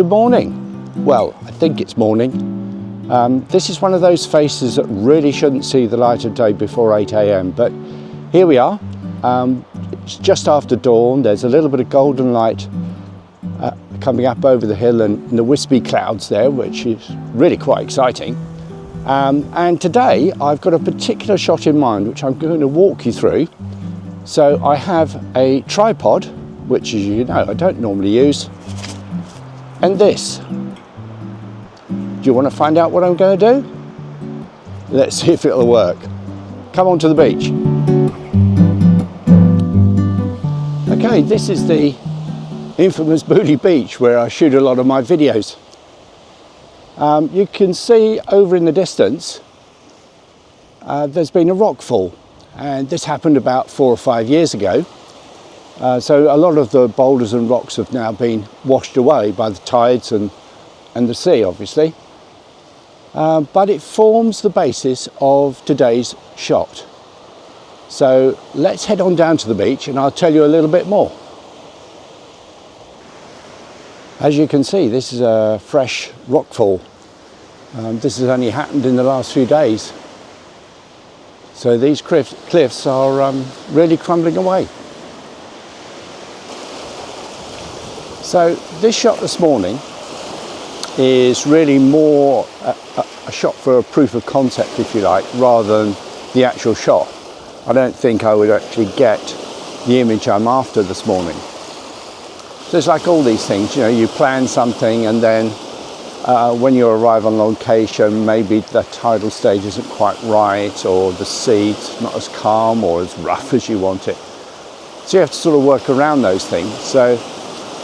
Good morning. Well, I think it's morning. This is one of those faces that really shouldn't see the light of day before 8 a.m. But here we are. It's just after dawn. There's a little bit of golden light coming up over the hill and the wispy clouds there, which is really quite exciting. And today I've got a particular shot in mind, which I'm going to walk you through. So I have a tripod, which, as you know, I don't normally use, and this. Do you want to find out what I'm going to do? Let's see if it'll work. Come on to the beach. Okay, this is the infamous Booty Beach where I shoot a lot of my videos. You can see over in the distance there's been a rock fall, and this happened about 4 or 5 years ago. So a lot of the boulders and rocks have now been washed away by the tides and the sea, obviously. But it forms the basis of today's shot. So let's head on down to the beach and I'll tell you a little bit more. As you can see, this is a fresh rockfall. This has only happened in the last few days. So these cliffs are really crumbling away. So this shot this morning is really more a shot for a proof of concept, if you like, rather than the actual shot. I don't think I would actually get the image I'm after this morning. So it's like all these things, you know, you plan something and then when you arrive on location, maybe the tidal stage isn't quite right, or the sea's not as calm or as rough as you want it. So you have to sort of work around those things. So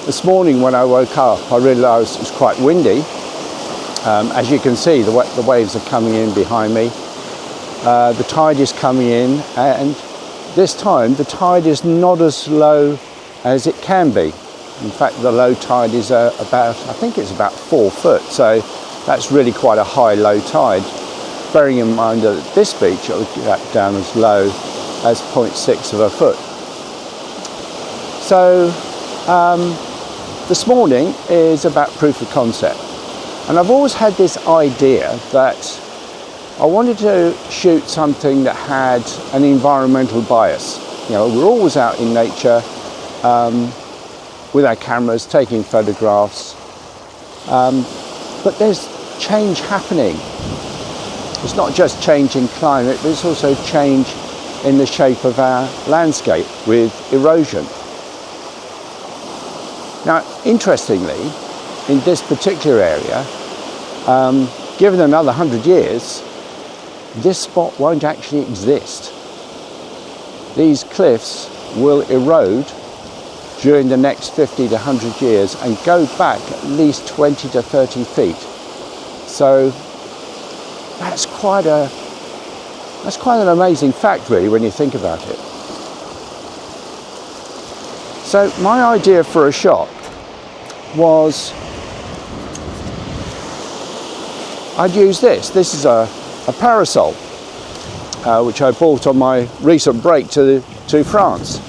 this morning when I woke up, I realised it was quite windy. As you can see, the waves are coming in behind me. The tide is coming in, and this time the tide is not as low as it can be. In fact, the low tide is about, I think it's about 4 foot, so that's really quite a high low tide. Bearing in mind that at this beach it will get down as low as 0.6 of a foot. So this morning is about proof of concept, and I've always had this idea that I wanted to shoot something that had an environmental bias. You know, we're always out in nature with our cameras taking photographs, but there's change happening. It's not just change in climate, but it's also change in the shape of our landscape with erosion. Now, interestingly, in this particular area, given another 100 years, this spot won't actually exist. These cliffs will erode during the next 50 to 100 years and go back at least 20 to 30 feet. So that's quite an amazing fact, really, when you think about it. So my idea for a shot was I'd use this. This is a parasol, which I bought on my recent break to France.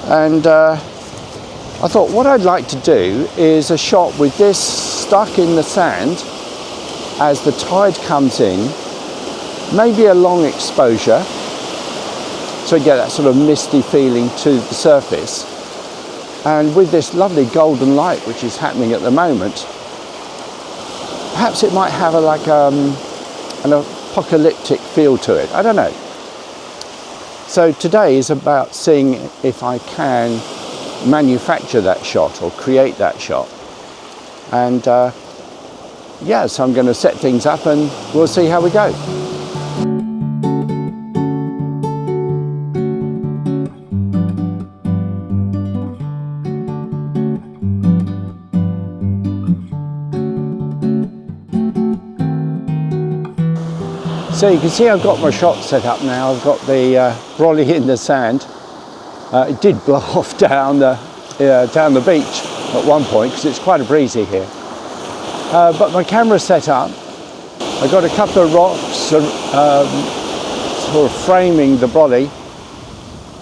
And I thought what I'd like to do is a shot with this stuck in the sand as the tide comes in, maybe a long exposure, so you get that sort of misty feeling to the surface. And with this lovely golden light which is happening at the moment, perhaps it might have an apocalyptic feel to it. I don't know. So today is about seeing if I can manufacture that shot or create that shot. And yeah, so I'm going to set things up and we'll see how we go. So you can see I've got my shot set up now. I've got the brolly in the sand. It did blow off down the beach at one point because it's quite a breezy here. But my camera's set up. I've got a couple of rocks sort of framing the brolly.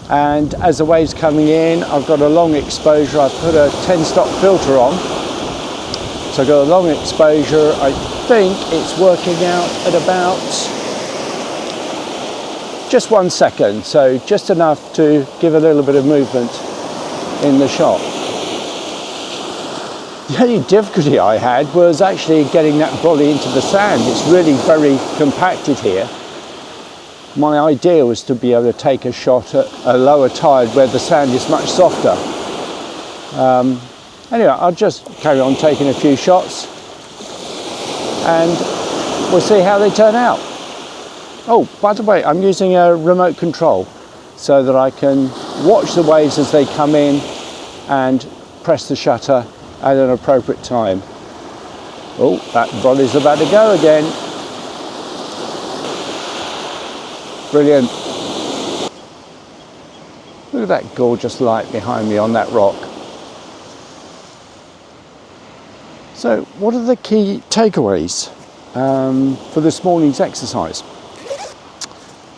And as the wave's coming in, I've got a long exposure. I've put a 10 stop filter on So I've got a long exposure. I think it's working out at about just 1 second, so just enough to give a little bit of movement in the shot. The only difficulty I had was actually getting that brolly into the sand. It's really very compacted here. My idea was to be able to take a shot at a lower tide where the sand is much softer. Anyway, I'll just carry on taking a few shots and we'll see how they turn out. Oh, by the way, I'm using a remote control so that I can watch the waves as they come in and press the shutter at an appropriate time. Oh, that brolly's about to go again. Brilliant. Look at that gorgeous light behind me on that rock. So what are the key takeaways for this morning's exercise?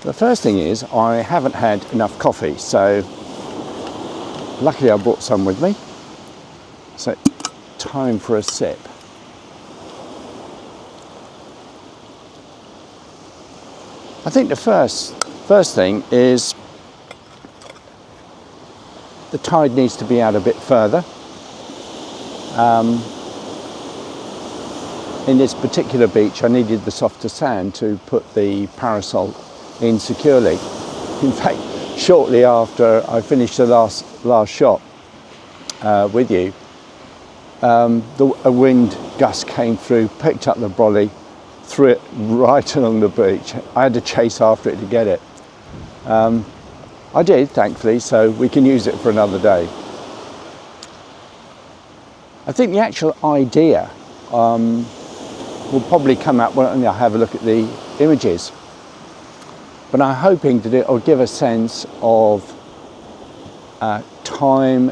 The first thing is I haven't had enough coffee, so luckily I brought some with me. So time for a sip. I think the first thing is the tide needs to be out a bit further. In this particular beach I needed the softer sand to put the parasol in securely. In fact, shortly after I finished the last shot with you, a wind gust came through, picked up the brolly, threw it right along the beach. I had to chase after it to get it. I did, thankfully, so we can use it for another day. I think the actual idea will probably come out when I have a look at the images. But I'm hoping that it will give a sense of time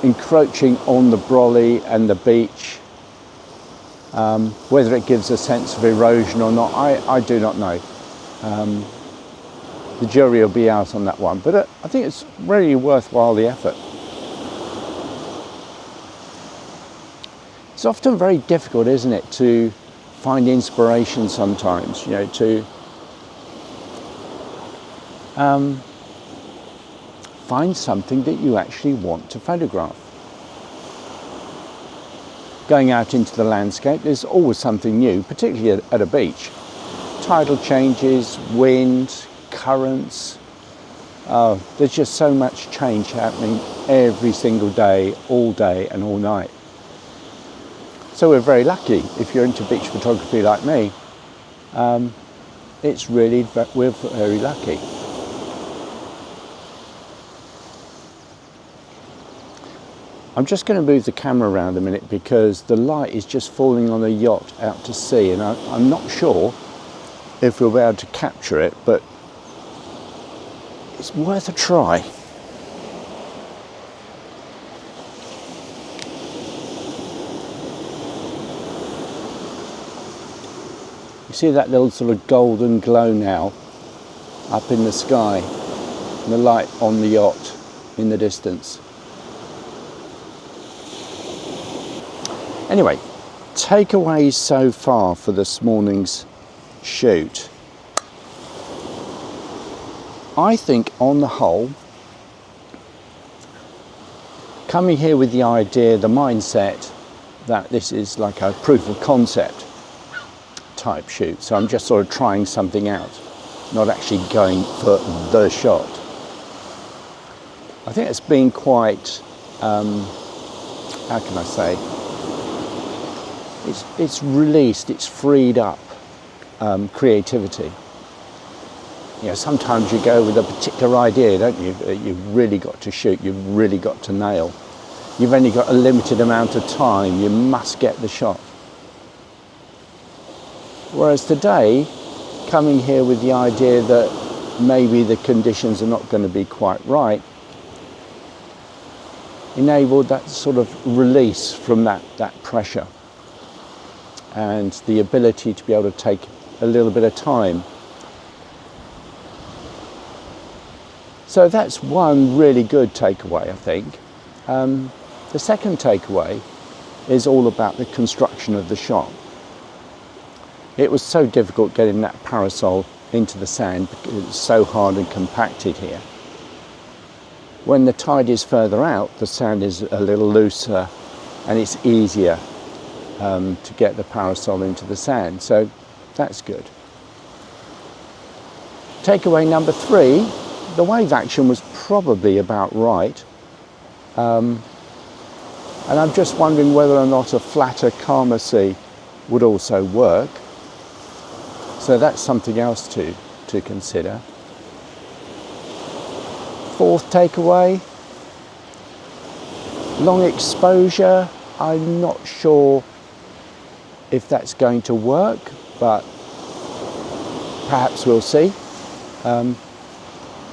encroaching on the brolly and the beach. Whether it gives a sense of erosion or not, I do not know. The jury will be out on that one, but I think it's really worthwhile the effort. It's often very difficult, isn't it, to find inspiration sometimes, you know, to find something that you actually want to photograph. Going out into the landscape, there's always something new, particularly at a beach. Tidal changes, wind, currents. There's just so much change happening every single day, all day and all night. So we're very lucky if you're into beach photography like me. We're very lucky. I'm just going to move the camera around a minute because the light is just falling on the yacht out to sea, and I'm not sure if we'll be able to capture it, but it's worth a try. You see that little sort of golden glow now up in the sky, and the light on the yacht in the distance. Anyway, takeaways so far for this morning's shoot. I think on the whole, coming here with the idea, the mindset that this is like a proof of concept type shoot. So I'm just sort of trying something out, not actually going for the shot. I think it's been quite, how can I say, it's released, it's freed up creativity. You know, sometimes you go with a particular idea, don't you? You've really got to shoot, you've really got to nail. You've only got a limited amount of time, you must get the shot. Whereas today, coming here with the idea that maybe the conditions are not going to be quite right, enabled that sort of release from that pressure and the ability to be able to take a little bit of time. So that's one really good takeaway, I think. The second takeaway is all about the construction of the shot. It was so difficult getting that parasol into the sand because it's so hard and compacted here. When the tide is further out, the sand is a little looser and it's easier to get the parasol into the sand, so that's good. Takeaway number 3, the wave action was probably about right, and I'm just wondering whether or not a flatter, calmer sea would also work. So that's something else to consider. 4th takeaway, long exposure. I'm not sure if that's going to work, but perhaps we'll see.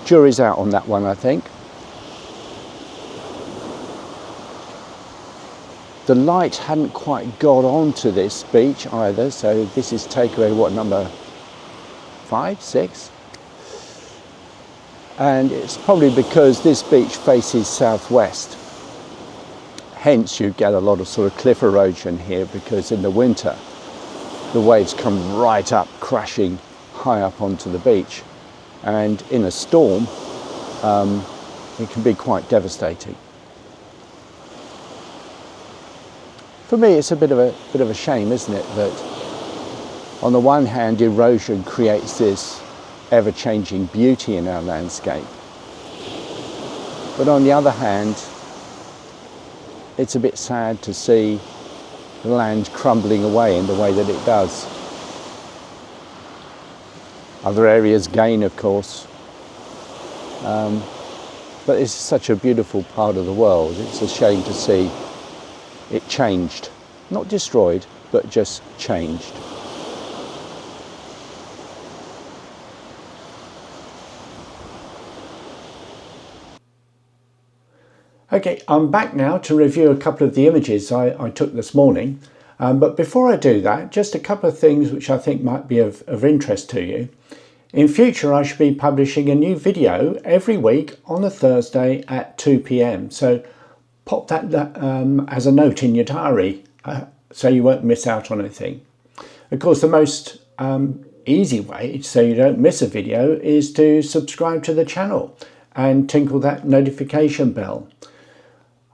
Jury's out on that one, I think. The light hadn't quite got onto this beach either, so this is takeaway, what, number 5, 6? And it's probably because this beach faces southwest. Hence you get a lot of sort of cliff erosion here, because in the winter the waves come right up, crashing high up onto the beach. And in a storm, it can be quite devastating. For me, it's a bit of a shame, isn't it, that on the one hand, erosion creates this ever-changing beauty in our landscape, but on the other hand, it's a bit sad to see the land crumbling away in the way that it does. Other areas gain, of course, but it's such a beautiful part of the world. It's a shame to see it changed, not destroyed, but just changed. Okay, I'm back now to review a couple of the images I took this morning. But before I do that, just a couple of things which I think might be of interest to you. In future, I should be publishing a new video every week on a Thursday at 2 p.m. So pop that as a note in your diary so you won't miss out on anything. Of course, the most easy way so you don't miss a video is to subscribe to the channel and tinkle that notification bell.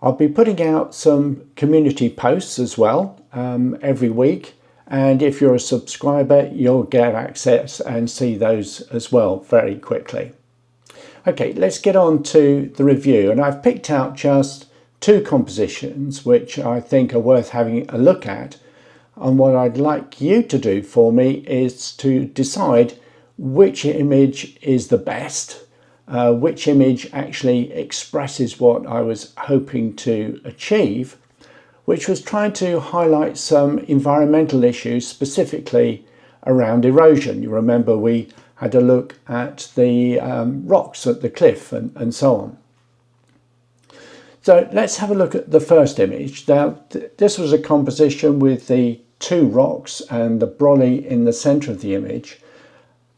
I'll be putting out some community posts as well every week, and if you're a subscriber you'll get access and see those as well very quickly. Okay, let's get on to the review, and I've picked out just 2 compositions which I think are worth having a look at, and what I'd like you to do for me is to decide which image is the best, which image actually expresses what I was hoping to achieve, which was trying to highlight some environmental issues specifically around erosion. You remember we had a look at the rocks at the cliff and so on. So let's have a look at the first image. Now, this was a composition with the 2 rocks and the brolly in the centre of the image.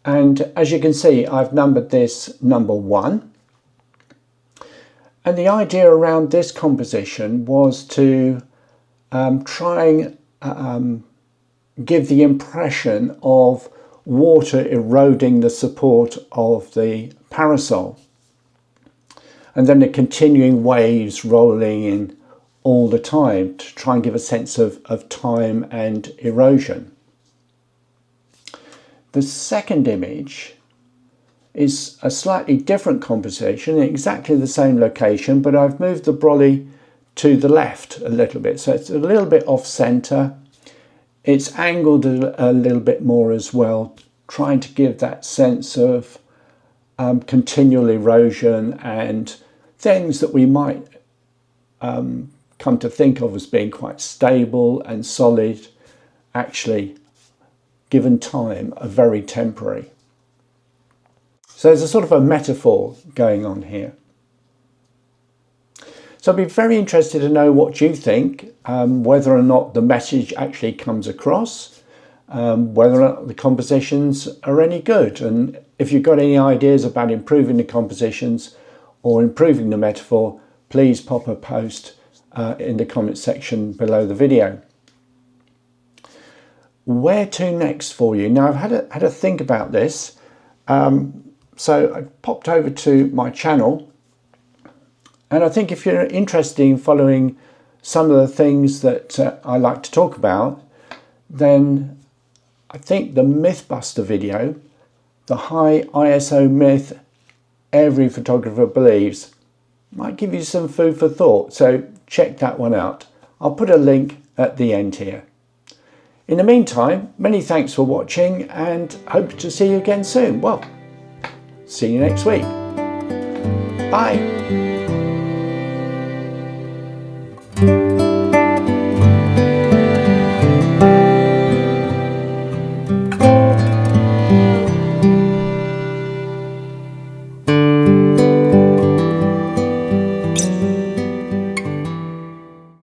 And as you can see, I've numbered this number 1. And the idea around this composition was to try and give the impression of water eroding the support of the parasol, and then the continuing waves rolling in all the time to try and give a sense of time and erosion. The second image is a slightly different composition, exactly the same location, but I've moved the brolly to the left a little bit, so it's a little bit off center. It's angled a little bit more as well, trying to give that sense of continual erosion and things that we might come to think of as being quite stable and solid, actually, given time, are very temporary. So there's a sort of a metaphor going on here. So I'd be very interested to know what you think, whether or not the message actually comes across, whether or not the compositions are any good, and if you've got any ideas about improving the compositions or improving the metaphor, please pop a post in the comment section below the video. Where to next for you? Now, I've had a think about this. So I popped over to my channel, and I think if you're interested in following some of the things that I like to talk about, then I think the Mythbuster video, the high ISO myth every photographer believes, might give you some food for thought. So check that one out. I'll put a link at the end here. In the meantime, many thanks for watching, and hope to see you again soon. Well, see you next week. Bye.